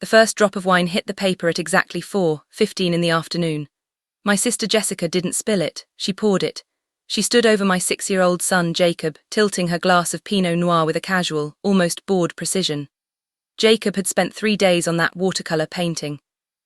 The first drop of wine hit the paper at exactly 4:15 in the afternoon. My sister Jessica didn't spill it, she poured it. She stood over my 6-year-old son Jacob, tilting her glass of Pinot Noir with a casual, almost bored precision. Jacob had spent 3 days on that watercolor painting.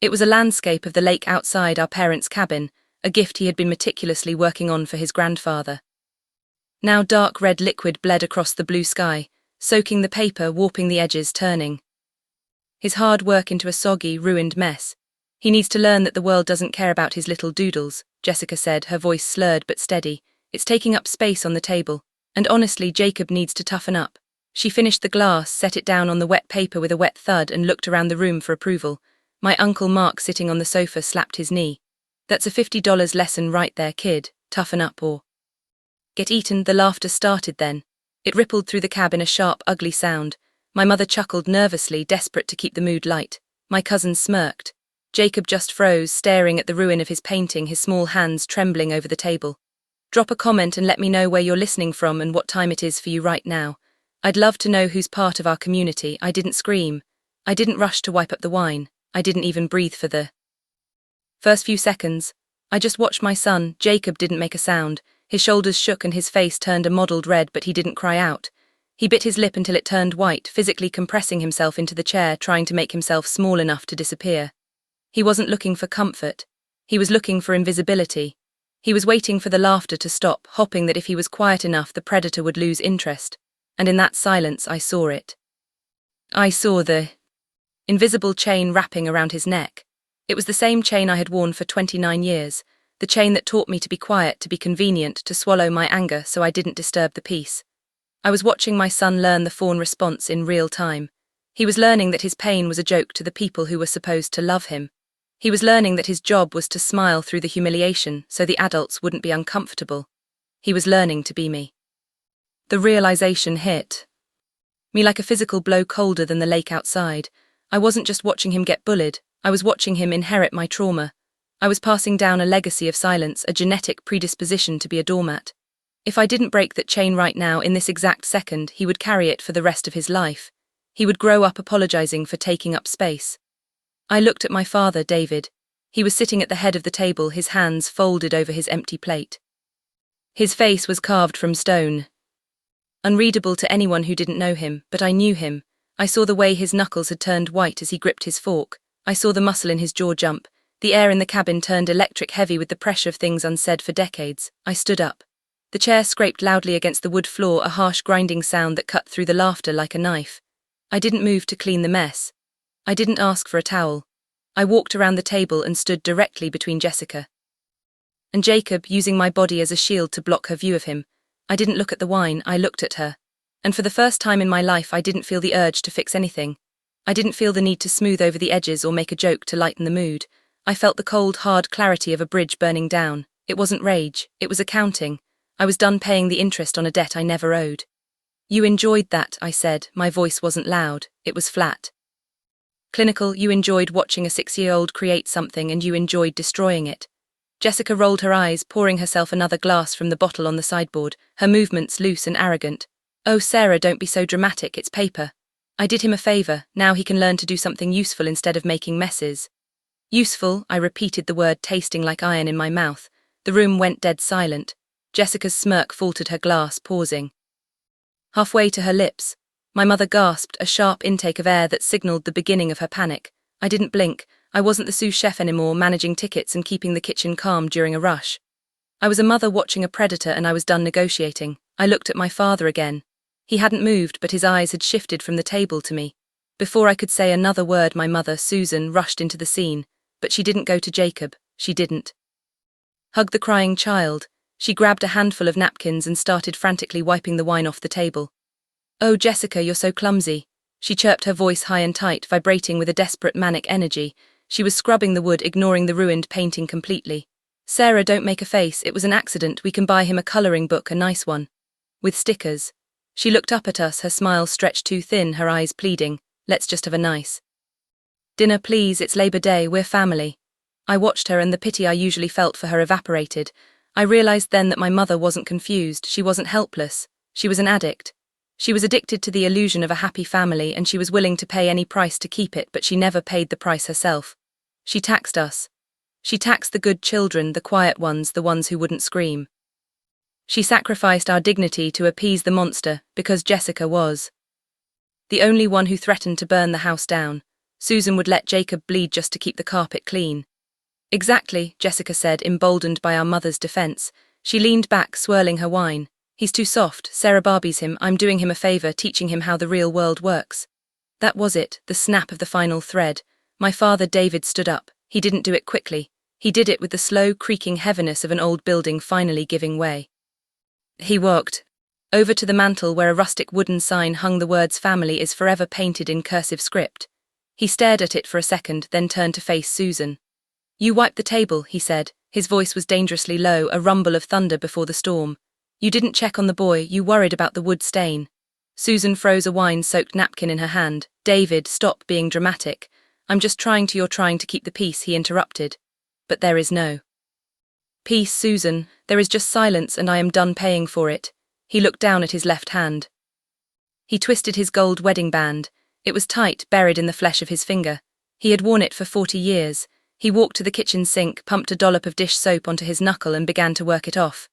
It was a landscape of the lake outside our parents' cabin, a gift he had been meticulously working on for his grandfather. Now dark red liquid bled across the blue sky, soaking the paper, warping the edges, turning his hard work into a soggy, ruined mess. He needs to learn that the world doesn't care about his little doodles, Jessica said, her voice slurred but steady. It's taking up space on the table. And honestly, Jacob needs to toughen up. She finished the glass, set it down on the wet paper with a wet thud, and looked around the room for approval. My Uncle Mark, sitting on the sofa, slapped his knee. That's a $50 lesson right there, kid. Toughen up or get eaten. The laughter started then. It rippled through the cab in a sharp, ugly sound. My mother chuckled nervously, desperate to keep the mood light. My cousin smirked. Jacob just froze, staring at the ruin of his painting, his small hands trembling over the table. Drop a comment and let me know where you're listening from and what time it is for you right now. I'd love to know who's part of our community. I didn't scream. I didn't rush to wipe up the wine. I didn't even breathe for the first few seconds. I just watched my son. Jacob didn't make a sound. His shoulders shook and his face turned a mottled red, but he didn't cry out. He bit his lip until it turned white, physically compressing himself into the chair, trying to make himself small enough to disappear. He wasn't looking for comfort. He was looking for invisibility. He was waiting for the laughter to stop, hoping that if he was quiet enough, the predator would lose interest. And in that silence, I saw it. I saw the invisible chain wrapping around his neck. It was the same chain I had worn for 29 years, the chain that taught me to be quiet, to be convenient, to swallow my anger so I didn't disturb the peace. I was watching my son learn the fawn response in real time. He was learning that his pain was a joke to the people who were supposed to love him. He was learning that his job was to smile through the humiliation so the adults wouldn't be uncomfortable. He was learning to be me. The realization hit me like a physical blow, colder than the lake outside. I wasn't just watching him get bullied, I was watching him inherit my trauma. I was passing down a legacy of silence, a genetic predisposition to be a doormat. If I didn't break that chain right now, in this exact second, he would carry it for the rest of his life. He would grow up apologizing for taking up space. I looked at my father, David. He was sitting at the head of the table, his hands folded over his empty plate. His face was carved from stone, unreadable to anyone who didn't know him, but I knew him. I saw the way his knuckles had turned white as he gripped his fork. I saw the muscle in his jaw jump. The air in the cabin turned electric heavy with the pressure of things unsaid for decades. I stood up. The chair scraped loudly against the wood floor, a harsh grinding sound that cut through the laughter like a knife. I didn't move to clean the mess. I didn't ask for a towel. I walked around the table and stood directly between Jessica and Jacob, using my body as a shield to block her view of him. I didn't look at the wine, I looked at her. And for the first time in my life, I didn't feel the urge to fix anything. I didn't feel the need to smooth over the edges or make a joke to lighten the mood. I felt the cold, hard clarity of a bridge burning down. It wasn't rage, it was accounting. I was done paying the interest on a debt I never owed. You enjoyed that, I said. My voice wasn't loud, it was flat. Clinical. You enjoyed watching a 6-year-old create something and you enjoyed destroying it. Jessica rolled her eyes, pouring herself another glass from the bottle on the sideboard, her movements loose and arrogant. Oh, Sarah, don't be so dramatic, it's paper. I did him a favor, now he can learn to do something useful instead of making messes. Useful, I repeated the word, tasting like iron in my mouth. The room went dead silent. Jessica's smirk faltered her glass, pausing halfway to her lips. My mother gasped, a sharp intake of air that signaled the beginning of her panic. I didn't blink. I wasn't the sous chef anymore, managing tickets and keeping the kitchen calm during a rush. I was a mother watching a predator, and I was done negotiating. I looked at my father again. He hadn't moved, but his eyes had shifted from the table to me. Before I could say another word, my mother, Susan, rushed into the scene. But she didn't go to Jacob. She didn't hug the crying child. She grabbed a handful of napkins and started frantically wiping the wine off the table. Oh, Jessica, you're so clumsy. She chirped, her voice high and tight, vibrating with a desperate manic energy. She was scrubbing the wood, ignoring the ruined painting completely. Sarah, don't make a face. It was an accident. We can buy him a coloring book, a nice one, with stickers. She looked up at us, her smile stretched too thin, her eyes pleading. Let's just have a nice dinner, please. It's Labor Day. We're family. I watched her, and the pity I usually felt for her evaporated. I realized then that my mother wasn't confused. She wasn't helpless. She was an addict. She was addicted to the illusion of a happy family and she was willing to pay any price to keep it, but she never paid the price herself. She taxed us. She taxed the good children, the quiet ones, the ones who wouldn't scream. She sacrificed our dignity to appease the monster because Jessica was the only one who threatened to burn the house down. Susan would let Jacob bleed just to keep the carpet clean. Exactly, Jessica said, emboldened by our mother's defense. She leaned back, swirling her wine. He's too soft, Sarah Barbies him, I'm doing him a favor, teaching him how the real world works. That was it, the snap of the final thread. My father David stood up. He didn't do it quickly. He did it with the slow, creaking heaviness of an old building finally giving way. He walked over to the mantel where a rustic wooden sign hung the words "Family is forever" painted in cursive script. He stared at it for a second, then turned to face Susan. You wiped the table, he said. His voice was dangerously low, a rumble of thunder before the storm. You didn't check on the boy, you worried about the wood stain. Susan froze a wine-soaked napkin in her hand. David, stop being dramatic. I'm just you're trying to keep the peace, he interrupted. But there is no peace, Susan. There is just silence, and I am done paying for it. He looked down at his left hand. He twisted his gold wedding band. It was tight, buried in the flesh of his finger. He had worn it for 40 years. He walked to the kitchen sink, pumped a dollop of dish soap onto his knuckle and began to work it off.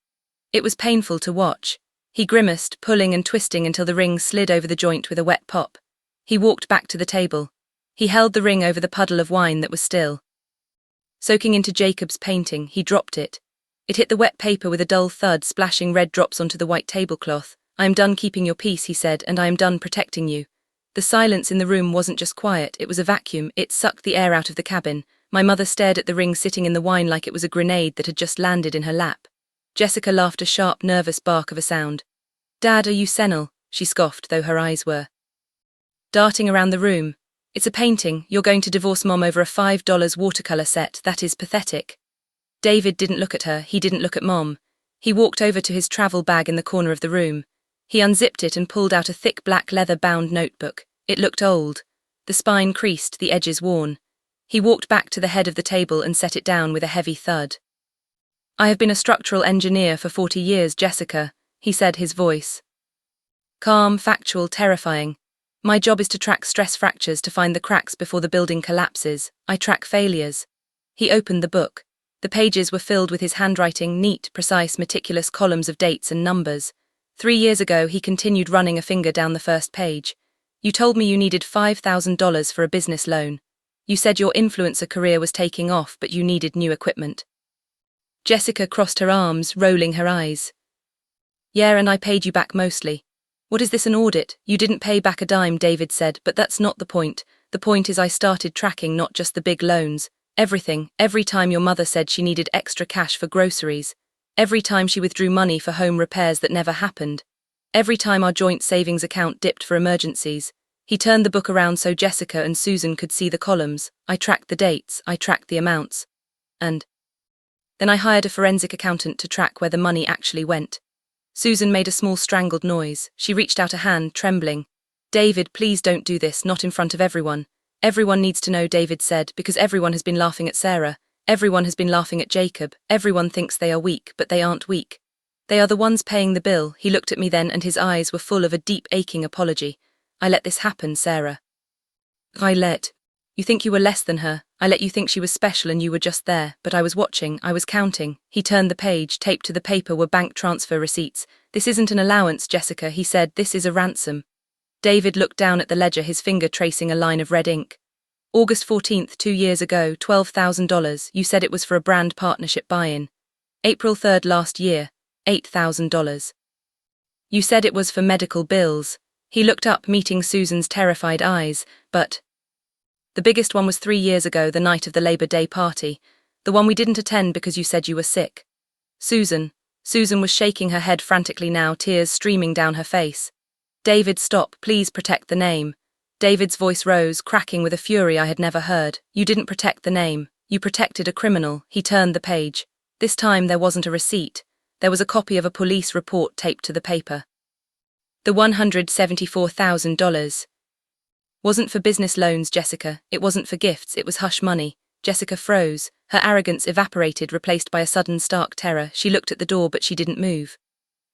It was painful to watch. He grimaced, pulling and twisting until the ring slid over the joint with a wet pop. He walked back to the table. He held the ring over the puddle of wine that was still soaking into Jacob's painting. He dropped it. It hit the wet paper with a dull thud, splashing red drops onto the white tablecloth. I am done keeping your peace, he said, and I am done protecting you. The silence in the room wasn't just quiet, it was a vacuum. It sucked the air out of the cabin. My mother stared at the ring sitting in the wine like it was a grenade that had just landed in her lap. Jessica laughed, a sharp, nervous bark of a sound. Dad, are you senile? She scoffed, though her eyes were darting around the room. It's a painting. You're going to divorce Mom over a $5 watercolor set. That is pathetic. David didn't look at her. He didn't look at Mom. He walked over to his travel bag in the corner of the room. He unzipped it and pulled out a thick black leather-bound notebook. It looked old. The spine creased, the edges worn. He walked back to the head of the table and set it down with a heavy thud. I have been a structural engineer for 40 years, Jessica, he said, his voice calm, factual, terrifying. My job is to track stress fractures, to find the cracks before the building collapses. I track failures. He opened the book. The pages were filled with his handwriting, neat, precise, meticulous columns of dates and numbers. 3 years ago, he continued, running a finger down the first page. You told me you needed $5,000 for a business loan. You said your influencer career was taking off, but you needed new equipment. Jessica crossed her arms, rolling her eyes. Yeah, and I paid you back mostly. What is this, an audit? You didn't pay back a dime, David said, but that's not the point. The point is I started tracking not just the big loans. Everything. Every time your mother said she needed extra cash for groceries. Every time she withdrew money for home repairs that never happened. Every time our joint savings account dipped for emergencies. He turned the book around so Jessica and Susan could see the columns. I tracked the dates, I tracked the amounts. And then I hired a forensic accountant to track where the money actually went. Susan made a small strangled noise. She reached out a hand, trembling. David, please don't do this, not in front of everyone. Everyone needs to know, David said, because everyone has been laughing at Sarah. Everyone has been laughing at Jacob. Everyone thinks they are weak, but they aren't weak. They are the ones paying the bill. He looked at me then and his eyes were full of a deep, aching apology. I let this happen, Sarah. You think you were less than her. I let you think she was special and you were just there, but I was watching, I was counting. He turned the page. Taped to the paper were bank transfer receipts. This isn't an allowance, Jessica, he said. This is a ransom. David looked down at the ledger, his finger tracing a line of red ink. August 14th, 2 years ago, $12,000. You said it was for a brand partnership buy-in. April 3rd last year, $8,000. You said it was for medical bills. He looked up, meeting Susan's terrified eyes, but the biggest one was 3 years ago, the night of the Labor Day party, the one we didn't attend because you said you were sick. Susan was shaking her head frantically now, tears streaming down her face. David, stop, please protect the name. David's voice rose, cracking with a fury I had never heard. You didn't protect the name. You protected a criminal. He turned the page. This time there wasn't a receipt. There was a copy of a police report taped to the paper. The $174,000 wasn't for business loans, Jessica. It wasn't for gifts. It was hush money. Jessica froze. Her arrogance evaporated, replaced by a sudden stark terror. She looked at the door, but she didn't move.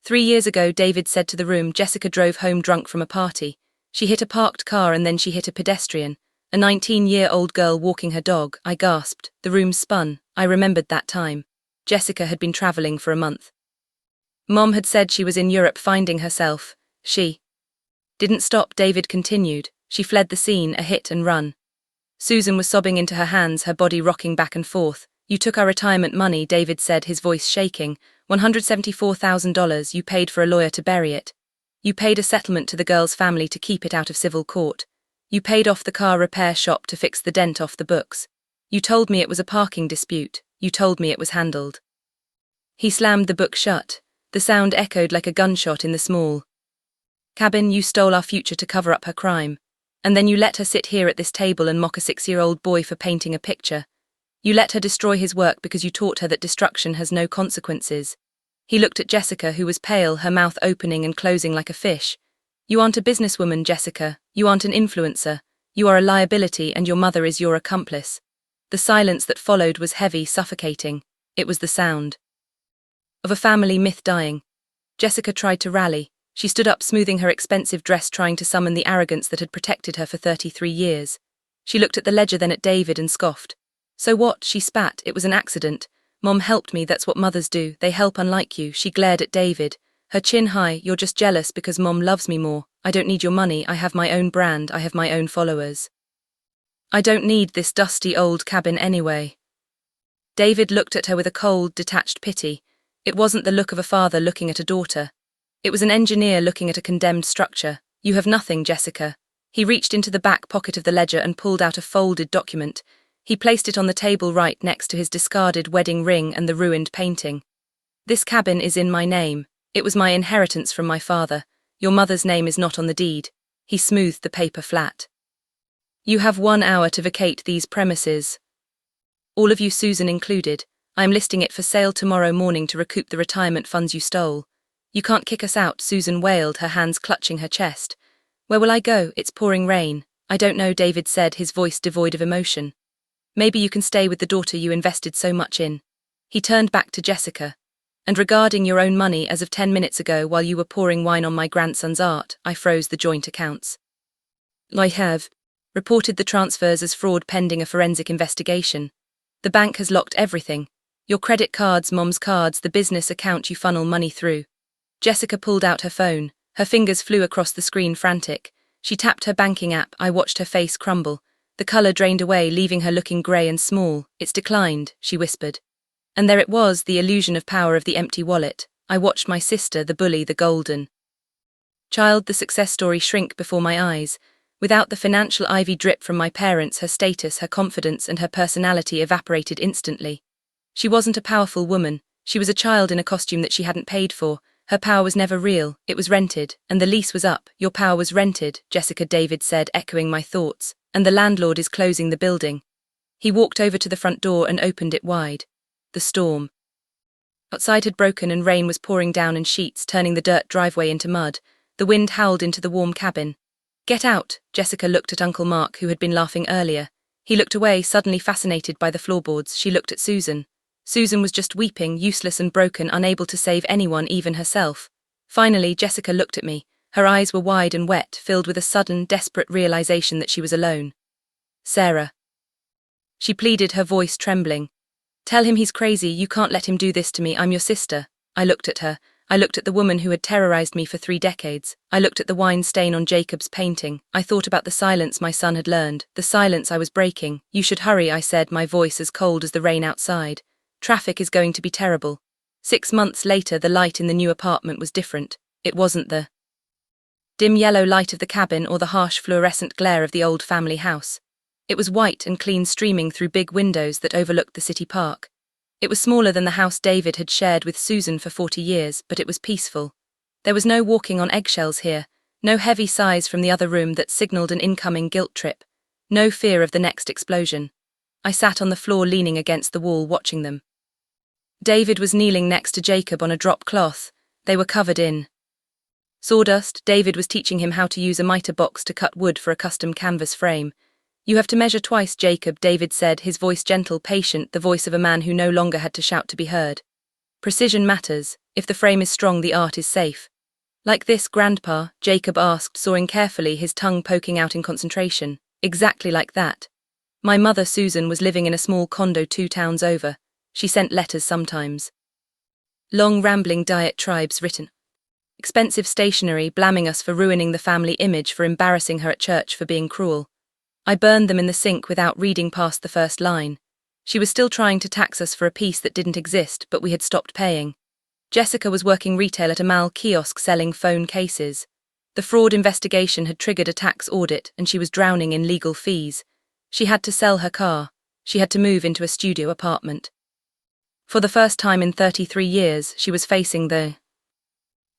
3 years ago, David said to the room. Jessica drove home drunk from a party. She hit a parked car and then she hit a pedestrian. A 19-year-old girl walking her dog. I gasped. The room spun. I remembered that time. Jessica had been traveling for a month. Mom had said she was in Europe finding herself. She didn't stop, David continued. She fled the scene, a hit and run. Susan was sobbing into her hands, her body rocking back and forth. You took our retirement money, David said, his voice shaking. $174,000. You paid for a lawyer to bury it. You paid a settlement to the girl's family to keep it out of civil court. You paid off the car repair shop to fix the dent off the books. You told me it was a parking dispute. You told me it was handled. He slammed the book shut. The sound echoed like a gunshot in the small cabin. You stole our future to cover up her crime. And then you let her sit here at this table and mock a 6-year-old boy for painting a picture. You let her destroy his work because you taught her that destruction has no consequences. He looked at Jessica, who was pale, her mouth opening and closing like a fish. You aren't a businesswoman, Jessica. You aren't an influencer. You are a liability, and your mother is your accomplice. The silence that followed was heavy, suffocating. It was the sound of a family myth dying. Jessica tried to rally. She stood up, smoothing her expensive dress, trying to summon the arrogance that had protected her for 33 years. She looked at the ledger, then at David, and scoffed. So what? She spat. It was an accident. Mom helped me, that's what mothers do. They help, unlike you. She glared at David, her chin high. You're just jealous because Mom loves me more. I don't need your money. I have my own brand. I have my own followers. I don't need this dusty old cabin anyway. David looked at her with a cold, detached pity. It wasn't the look of a father looking at a daughter. It was an engineer looking at a condemned structure. You have nothing, Jessica. He reached into the back pocket of the ledger and pulled out a folded document. He placed it on the table right next to his discarded wedding ring and the ruined painting. This cabin is in my name. It was my inheritance from my father. Your mother's name is not on the deed. He smoothed the paper flat. You have 1 hour to vacate these premises. All of you, Susan included. I am listing it for sale tomorrow morning to recoup the retirement funds you stole. You can't kick us out, Susan wailed, her hands clutching her chest. Where will I go? It's pouring rain. I don't know, David said, his voice devoid of emotion. Maybe you can stay with the daughter you invested so much in. He turned back to Jessica. And regarding your own money, as of 10 minutes ago, while you were pouring wine on my grandson's art, I froze the joint accounts. I have reported the transfers as fraud pending a forensic investigation. The bank has locked everything. Your credit cards, Mom's cards, the business account you funnel money through. Jessica pulled out her phone. Her fingers flew across the screen, frantic. She tapped her banking app. I watched her face crumble. The colour drained away, leaving her looking grey and small. It's declined, she whispered. And there it was, the illusion of power of the empty wallet. I watched my sister, the bully, the golden child, the success story shrink before my eyes. Without the financial ivy drip from my parents, her status, her confidence, and her personality evaporated instantly. She wasn't a powerful woman. She was a child in a costume that she hadn't paid for. Her power was never real. It was rented, and the lease was up. Your power was rented, Jessica, David said, echoing my thoughts. And the landlord is closing the building. He walked over to the front door and opened it wide. The storm outside had broken and rain was pouring down in sheets, turning the dirt driveway into mud. The wind howled into the warm cabin. Get out, Jessica looked at Uncle Mark, who had been laughing earlier. He looked away, suddenly fascinated by the floorboards. She looked at Susan. Susan was just weeping, useless and broken, unable to save anyone, even herself. Finally, Jessica looked at me. Her eyes were wide and wet, filled with a sudden, desperate realization that she was alone. Sarah. She pleaded, her voice trembling. Tell him he's crazy. You can't let him do this to me. I'm your sister. I looked at her. I looked at the woman who had terrorized me for 3 decades. I looked at the wine stain on Jacob's painting. I thought about the silence my son had learned, the silence I was breaking. You should hurry, I said, my voice as cold as the rain outside. Traffic is going to be terrible. 6 months later, the light in the new apartment was different. It wasn't the dim yellow light of the cabin or the harsh fluorescent glare of the old family house. It was white and clean, streaming through big windows that overlooked the city park. It was smaller than the house David had shared with Susan for 40 years, but it was peaceful. There was no walking on eggshells here, no heavy sighs from the other room that signaled an incoming guilt trip, no fear of the next explosion. I sat on the floor leaning against the wall watching them. David was kneeling next to Jacob on a drop cloth. They were covered in sawdust. David was teaching him how to use a miter box to cut wood for a custom canvas frame. You have to measure twice, Jacob, David said, his voice gentle, patient, the voice of a man who no longer had to shout to be heard. Precision matters. If the frame is strong, the art is safe. Like this, Grandpa, Jacob asked, sawing carefully, his tongue poking out in concentration. Exactly like that. My mother, Susan, was living in a small condo 2 towns over. She sent letters sometimes. Long rambling diatribes written. Expensive stationery, blaming us for ruining the family image, for embarrassing her at church, for being cruel. I burned them in the sink without reading past the first line. She was still trying to tax us for a piece that didn't exist, but we had stopped paying. Jessica was working retail at a mall kiosk selling phone cases. The fraud investigation had triggered a tax audit, and she was drowning in legal fees. She had to sell her car. She had to move into a studio apartment. For the first time in 33 years, she was facing the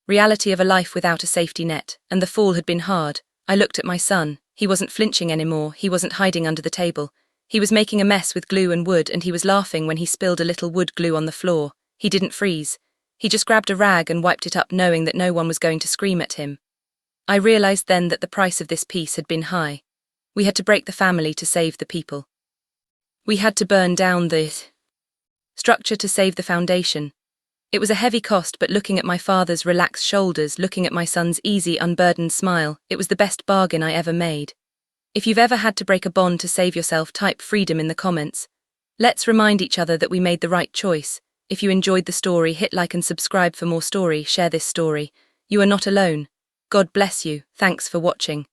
reality of a life without a safety net, and the fall had been hard. I looked at my son. He wasn't flinching anymore, he wasn't hiding under the table. He was making a mess with glue and wood, and he was laughing when he spilled a little wood glue on the floor. He didn't freeze. He just grabbed a rag and wiped it up, knowing that no one was going to scream at him. I realized then that the price of this piece had been high. We had to break the family to save the people. We had to burn down the structure to save the foundation. It was a heavy cost, but looking at my father's relaxed shoulders, looking at my son's easy, unburdened smile, it was the best bargain I ever made. If you've ever had to break a bond to save yourself, type freedom in the comments. Let's remind each other that we made the right choice. If you enjoyed the story, hit like and subscribe for more story. Share this story. You are not alone. God bless you. Thanks for watching.